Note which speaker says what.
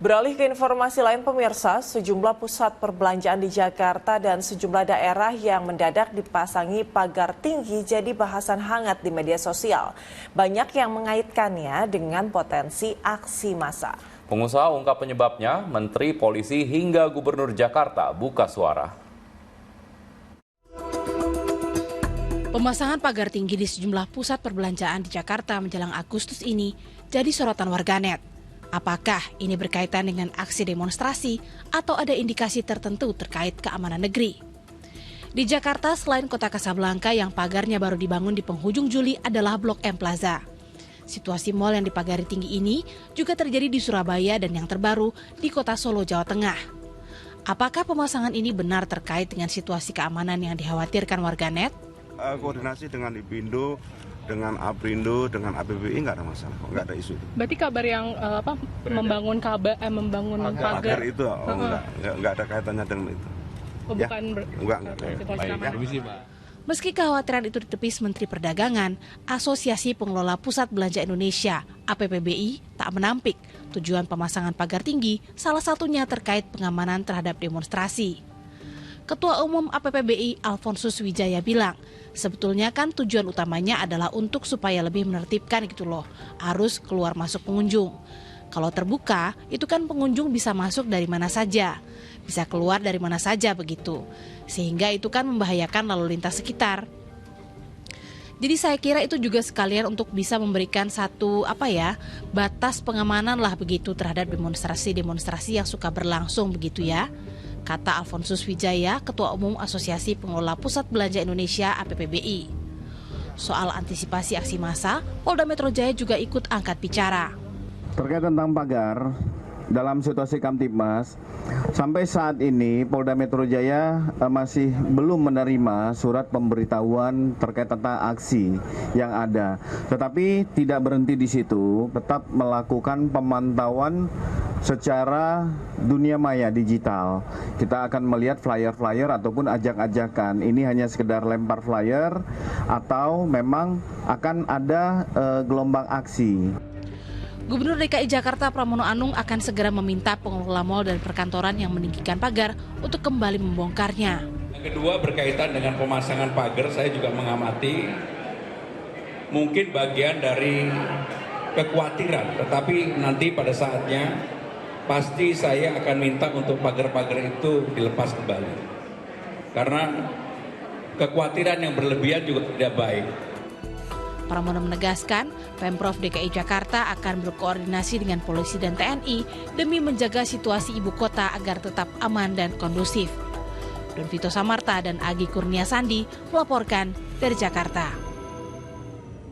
Speaker 1: Beralih ke informasi lain pemirsa, sejumlah pusat perbelanjaan di Jakarta dan sejumlah daerah yang mendadak dipasangi pagar tinggi jadi bahasan hangat di media sosial. Banyak yang mengaitkannya dengan potensi aksi massa.
Speaker 2: Pengusaha ungkap penyebabnya, Menteri, Polisi hingga Gubernur Jakarta buka suara.
Speaker 3: Pemasangan pagar tinggi di sejumlah pusat perbelanjaan di Jakarta menjelang Agustus ini jadi sorotan warganet. Apakah ini berkaitan dengan aksi demonstrasi atau ada indikasi tertentu terkait keamanan negeri? Di Jakarta, selain kota Kasablanka yang pagarnya baru dibangun di penghujung Juli adalah Blok M Plaza. Situasi mal yang dipagari tinggi ini juga terjadi di Surabaya dan yang terbaru di kota Solo, Jawa Tengah. Apakah pemasangan ini benar terkait dengan situasi keamanan yang dikhawatirkan warganet?
Speaker 4: Koordinasi dengan Ipindo, dengan Aprindo, dengan APBI nggak ada masalah, nggak ada isu.
Speaker 5: Berarti kabar yang membangun pagar
Speaker 4: itu nggak ada kaitannya dengan itu.
Speaker 5: Oh,
Speaker 4: ya?
Speaker 5: Bukan
Speaker 4: Enggak.
Speaker 3: Meski kekhawatiran itu ditepis Menteri Perdagangan, Asosiasi Pengelola Pusat Belanja Indonesia (APPBI) tak menampik tujuan pemasangan pagar tinggi, salah satunya terkait pengamanan terhadap demonstrasi. Ketua Umum APPBI Alfonsus Wijaya bilang, sebetulnya kan tujuan utamanya adalah untuk supaya lebih menertibkan gitu loh, arus keluar masuk pengunjung. Kalau terbuka, itu kan pengunjung bisa masuk dari mana saja, bisa keluar dari mana saja begitu. Sehingga itu kan membahayakan lalu lintas sekitar. Jadi saya kira itu juga sekalian untuk bisa memberikan satu batas pengamanan lah begitu terhadap demonstrasi-demonstrasi yang suka berlangsung begitu ya. Kata Alfonsus Wijaya, Ketua Umum Asosiasi Pengelola Pusat Belanja Indonesia (APPBI). Soal antisipasi aksi massa, Polda Metro Jaya juga ikut angkat bicara.
Speaker 6: Terkait tentang pagar, dalam situasi Kamtibmas, sampai saat ini Polda Metro Jaya masih belum menerima surat pemberitahuan terkait tentang aksi yang ada. Tetapi tidak berhenti di situ, tetap melakukan pemantauan secara dunia maya digital. Kita akan melihat flyer-flyer ataupun ajak-ajakan. Ini hanya sekedar lempar flyer atau memang akan ada gelombang aksi.
Speaker 3: Gubernur DKI Jakarta Pramono Anung akan segera meminta pengelola mal dan perkantoran yang meninggikan pagar untuk kembali membongkarnya.
Speaker 7: Yang kedua berkaitan dengan pemasangan pagar, saya juga mengamati mungkin bagian dari kekhawatiran, tetapi nanti pada saatnya pasti saya akan minta untuk pagar-pagar itu dilepas kembali. Karena kekhawatiran yang berlebihan juga tidak baik.
Speaker 3: Pramono menegaskan, Pemprov DKI Jakarta akan berkoordinasi dengan polisi dan TNI demi menjaga situasi ibu kota agar tetap aman dan kondusif. Don Vito Samarta dan Agi Kurnia Sandi melaporkan dari Jakarta.